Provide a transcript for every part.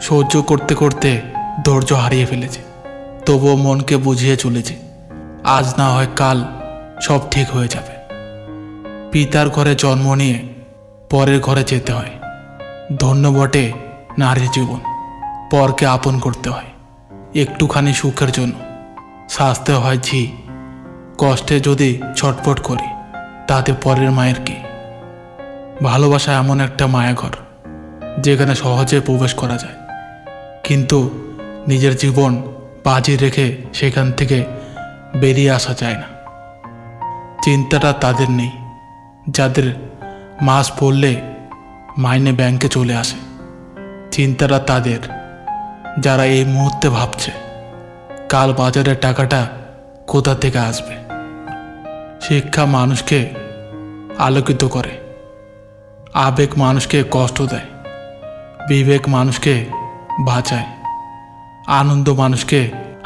সহ্য করতে করতে ধৈর্য হারিয়ে ফেলেছে, তবুও মনকে বুঝিয়ে চলেছে আজ না হয় কাল সব ঠিক হয়ে যাবে। পিতার ঘরে জন্ম নিয়ে পরের ঘরে যেতে হয়, ধন্য বটে নারীর জীবন। পরকে আপন করতে হয় একটুখানি সুখের জন্য, সাজতে হয় ঝি। কষ্টে যদি ছটফট করি তাতে পরের মায়ের কি? ভালোবাসা এমন একটা মায়াঘর যেখানে সহজে প্রবেশ করা যায়, কিন্তু নিজের জীবন বাজি রেখে সেখান থেকে বেরিয়ে আসা যায় না। চিন্তাটা তাদের নেই যাদের মাস পড়লে মাইনে ব্যাংকে চলে আসে। চিন্তাটা তাদের যারা এই মুহূর্তে ভাবছে কাল বাজারের টাকাটা কোথা থেকে আসবে। শিক্ষা মানুষকে আলোকিত করে, আবেগ মানুষকে কষ্ট দেয়, বিবেক মানুষকে বাঁচায়, আনন্দ মানুষকে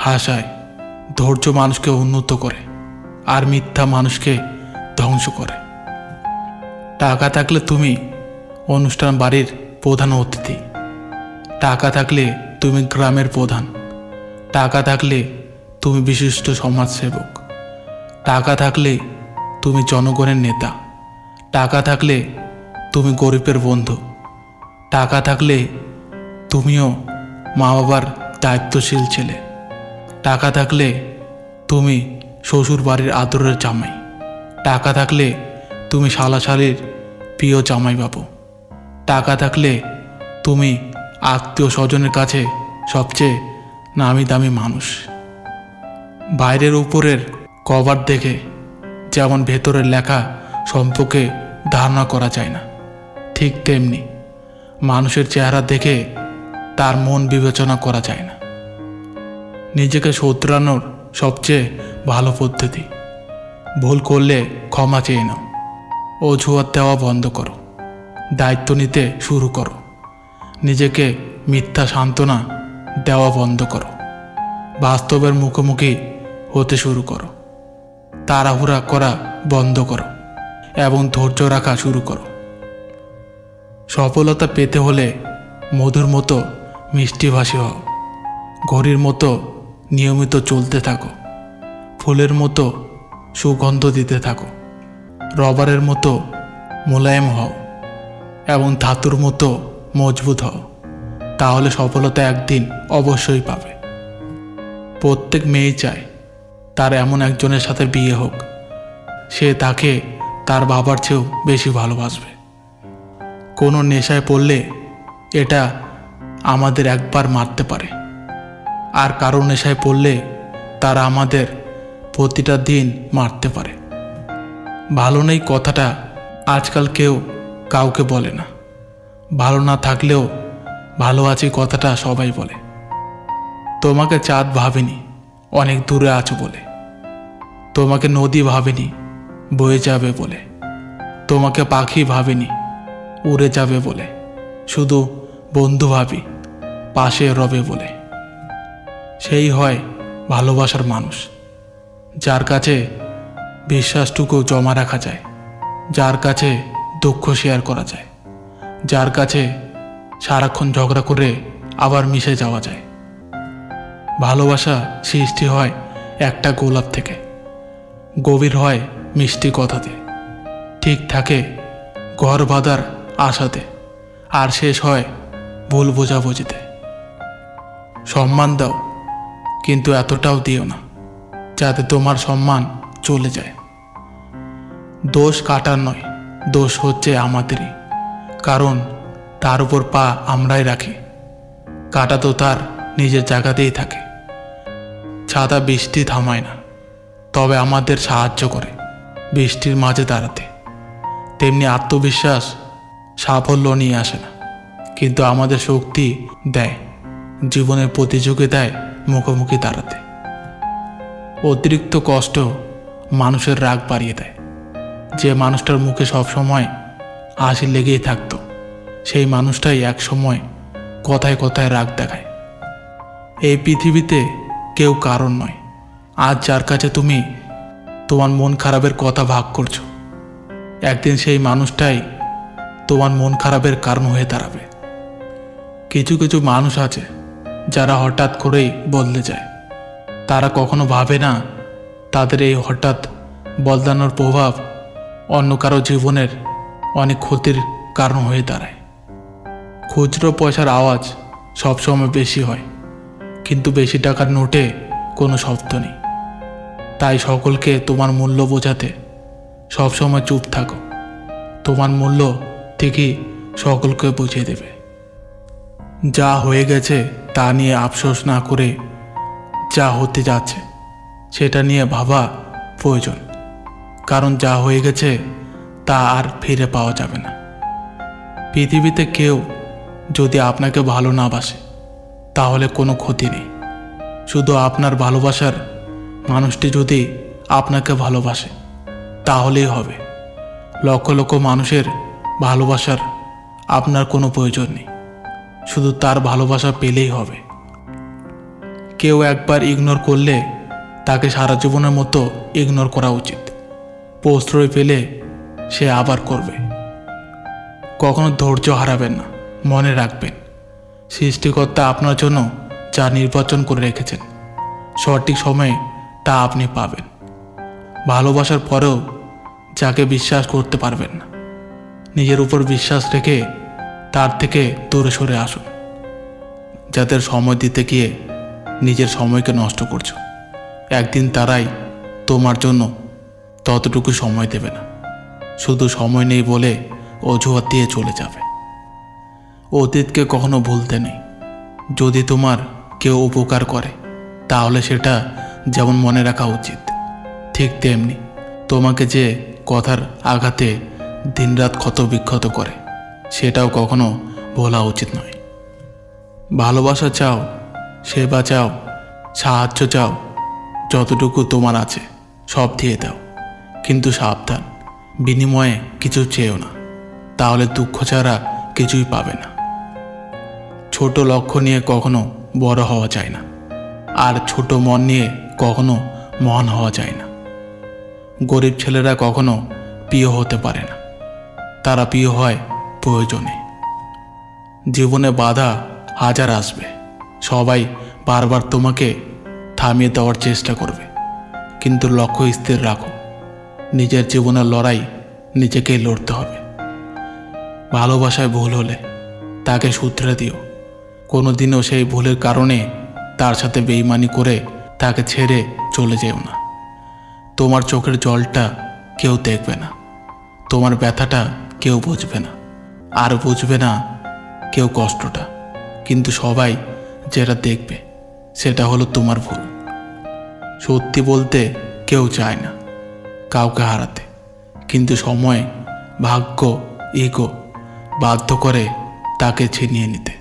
হাসায়, ধৈর্য মানুষকে উন্নত করে, আর মিথ্যা মানুষকে ধ্বংস করে। টাকা থাকলে তুমি অনুষ্ঠান বাড়ির প্রধান অতিথি, টাকা থাকলে তুমি গ্রামের প্রধান, টাকা থাকলে তুমি বিশিষ্ট সমাজসেবক, টাকা থাকলে তুমি জনগণের নেতা, টাকা থাকলে তুমি গরিবের বন্ধু, টাকা থাকলে তুমিও মা বাবার দায়িত্বশীল ছেলে, টাকা থাকলে তুমি শ্বশুর বাড়ির আদরের জামাই, টাকা থাকলে তুমি শালাশালির প্রিয় জামাইবাবু, টাকা থাকলে তুমি আত্মীয় স্বজনের কাছে সবচেয়ে নামি দামি মানুষ। বাইরের উপরের কভার দেখে যেমন ভেতরের লেখা সম্পর্কে ধারণা করা যায় না, ঠিক তেমনি মানুষের চেহারা দেখে তার মন বিবেচনা করা যায় না। নিজেকে শোধরানোর সবচেয়ে ভালো পদ্ধতি ভুল করলে ক্ষমা চেয়ে নাও, অজুহাত দেওয়া বন্ধ করো, দায়িত্ব নিতে শুরু করো, নিজেকে মিথ্যা সান্ত্বনা দেওয়া বন্ধ করো, বাস্তবের মুখোমুখি হতে শুরু করো, তাড়াহুড়া করা বন্ধ করো এবং ধৈর্য রাখা শুরু করো। সফলতা পেতে হলে মধুর মতো মিষ্টিভাষী হও, ঘড়ির মতো নিয়মিত চলতে থাকো, ফুলের মতো সুগন্ধ দিতে থাকো, রবারের মতো মোলায়েম হও এবং ধাতুর মতো মজবুত হও। তাহলে সফলতা একদিন অবশ্যই পাবে। প্রত্যেক মেয়েই চায় তার এমন একজনের সাথে বিয়ে হোক, সে তাকে তার বাবার চেয়েও বেশি ভালোবাসবে। কোনো নেশায় পড়লে এটা আমাদের একবার মারতে পারে, আর কারো নেশায় পড়লে তারা আমাদের প্রতিটা দিন মারতে পারে। ভালো নেই কথাটা আজকাল কেউ কাউকে বলে না, ভালো না থাকলেও ভালো আছি কথাটা সবাই বলে। তোমাকে চাঁদ ভাবেনি অনেক দূরে আছো বলে, তোমাকে নদী ভাবেনি বয়ে যাবে বলে, তোমাকে পাখি ভাবেনি উড়ে যাবে বলে, শুধু বন্ধু ভাবি পাশে রবে বলে। সেই হয় ভালোবাসার মানুষ, যার কাছে বিশ্বাসটুকু জমা রাখা যায়, যার কাছে দুঃখ শেয়ার করা যায়, যার কাছে সারাক্ষণ ঝগড়া করে আবার মিশে যাওয়া যায়। ভালোবাসা সৃষ্টি হয় একটা গোলাপ থেকে, গভীর হয় মিষ্টি কথাতে, ঠিক থাকে ঘর বাঁধার আশাতে, আর শেষ হয় ভুল বোঝাবুঝিতে। সম্মান দাও, কিন্তু এতটাও দিও না যাতে তোমার সম্মান চলে যায়। দোষ কাটার নয়, দোষ হচ্ছে আমাদেরই, কারণ তার উপর পা আমরাই রাখি, কাটা তো তার নিজের জায়গাতেই থাকে। ছাতা বৃষ্টি থামায় না, তবে আমাদের সাহায্য করে বৃষ্টির মাঝে দাঁড়াতে। তেমনি আত্মবিশ্বাস সাফল্য নিয়ে আসে না, কিন্তু আমাদের শক্তি দেয় জীবনের প্রতিযোগিতায় মুখোমুখি দাঁড়াতে। অতিরিক্ত কষ্ট মানুষের রাগ বাড়িয়ে দেয়। যে মানুষটার মুখে সবসময় হাসি লেগেই থাকতো, সেই মানুষটাই এক সময় কথায় কথায় রাগ দেখায়। এই পৃথিবীতে কেউ কারণ নয়। আজ যার কাছে তুমি তোমার মন খারাপের কথা ভাগ করছো, একদিন সেই মানুষটাই তোমার মন খারাপের কারণ হয়ে দাঁড়াবে। কিছু কিছু মানুষ আছে যারা হঠাৎ করেই বদলে যায়। তারা কখনো ভাবে না তাদের এই হঠাৎ বদলানোর প্রভাব অন্য কারো জীবনের অনেক ক্ষতির কারণ হয়ে দাঁড়ায়। খুচরো পয়সার আওয়াজ সবসময় বেশি হয়, কিন্তু বেশি টাকার নোটে কোনো শব্দ নেই। তাই সকলকে তোমার মূল্য বোঝাতে সবসময় চুপ থাকো। তোমার মূল্য ঠিকই সকলকে বুঝিয়ে দেবে। যা হয়ে গেছে তা নিয়ে আফসোস না করে যা হতে যাচ্ছে সেটা নিয়ে ভাবা প্রয়োজন। কারণ যা হয়ে গেছে তা আর ফিরে পাওয়া যাবে না। পৃথিবীতে কেউ যদি আপনাকে ভালো না বাসে তাহলে কোনো ক্ষতি নেই। শুধু আপনার ভালোবাসার মানুষটি যদি আপনাকে ভালোবাসে তাহলেই হবে। লক্ষ লক্ষ মানুষের ভালোবাসার আপনার কোনো প্রয়োজন নেই, শুধু তার ভালোবাসা পেলেই হবে। কেউ একবার ইগনোর করলে তাকে সারা জীবনের মতো ইগনোর করা উচিত। প্রশ্রয় পেলে সে আবার করবে। কখনো ধৈর্য হারাবেন না। মনে রাখবেন, সৃষ্টিকর্তা আপনার জন্য যা নির্বাচন করে রেখেছেন সঠিক সময়ে তা আপনি পাবেন। ভালোবাসার পরেও যাকে বিশ্বাস করতে পারবেন না, নিজের উপর বিশ্বাস রেখে তার থেকে দূরে সরে আসুন। যাদের সময় দিতে গিয়ে নিজের সময়কে নষ্ট করছো, একদিন তারাই তোমার জন্য ততটুকু সময় দেবে না। শুধু সময় নেই বলে অজুহাত দিয়ে চলে যাবে। অতীতকে কখনো ভুলতে নেই। যদি তোমার কেউ উপকার করে তাহলে সেটা যেমন মনে রাখা উচিত, ঠিক তেমনি তোমাকে যে কথার আঘাতে দিনরাত ক্ষত বিক্ষত করে সেটাও কখনো ভোলা উচিত নয়। ভালোবাসা চাও, সেবা চাও, সাহায্য চাও, যতটুকু তোমার আছে সব দিয়ে দাও। কিন্তু সাবধান, বিনিময়ে কিছু চেয়েও না, তাহলে দুঃখ ছাড়া কিছুই পাবে না। ছোট লক্ষ্য নিয়ে কখনো বড় হওয়া যায় না, আর ছোট মন নিয়ে কখনো মহান হওয়া যায় না। গরিব ছেলেরা কখনো প্রিয় হতে পারে না, তারা প্রিয় হয় প্রয়োজনে। জীবনে বাধা হাজার আসবে, সবাই বারবার তোমাকে থামিয়ে দেওয়ার চেষ্টা করবে, কিন্তু লক্ষ্য স্থির রাখো। নিজের জীবনের লড়াই নিজেকেই লড়তে হবে। ভালোবাসায় ভুল হলে তাকে শুধরে দিও। কোনোদিনও সেই ভুলের কারণে তার সাথে বেইমানি করে তাকে ছেড়ে চলে যেও না। তোমার চোখের জলটা কেউ দেখবে না, তোমার ব্যথাটা কেউ বুঝবে না, আর বুঝবে না কেউ কষ্টটা। কিন্তু সবাই যেটা দেখবে সেটা হলো তোমার ভুল। সত্যি বলতে কেউ চায় না কাউকে হারাতে, কিন্তু সময়, ভাগ্য, ইগো বাধ্য করে তাকে ছিনিয়ে নিতে।